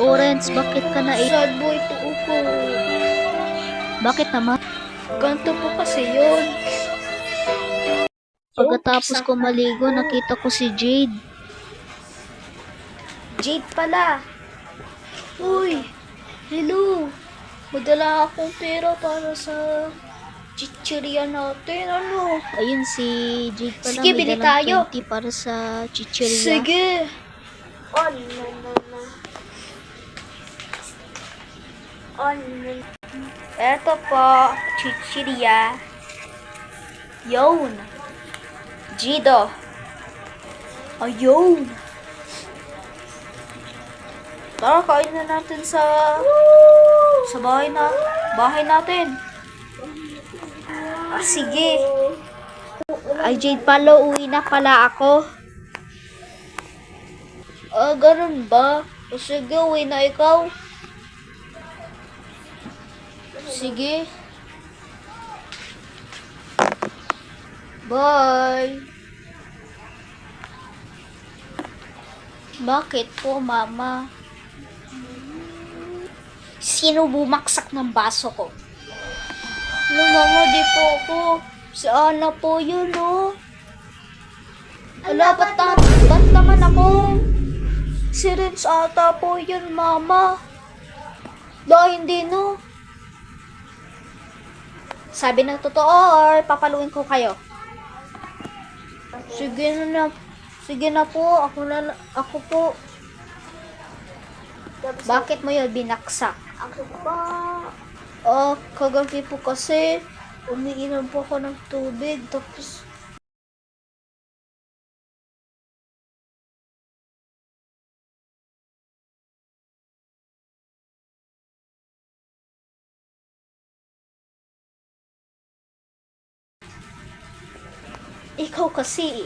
Orange, bakit ka na Sad boy to ko. Bakit naman? Ganto po kasi yun. Pagkatapos ko maligo, nakita ko si Jade. Jade pala. Uy, hello. Madala akong pera para sa chichirya natin. Ano? Ayun si Jade pala, Sige, may bili dalang tayo. 20 para sa chichirya. Sige. Oh, no. Oh, no. Eto po, chichirya. Yun. Jido. Ayun. Tara, kain na natin sa bahay natin. Ah, sige. Ay, Jade pala, uwi na pala ako. Ah, ganun ba? O sige, uwi na ikaw. Sige. Bye. Bakit po, mama? Sino bumaksak ng baso ko? No, mama, di po ako. Si Ana po yun, no? Ala, ba't naman ako? Si Renz ata po yun, mama. Hindi, no? Sabi ng totoo or papaluin ko kayo? Sige na. Sige na po. Ako po. Bakit mo yun binaksak? Ako pa. Kagabi po kasi umiinom po ako ng tubig tapos ikaw kasi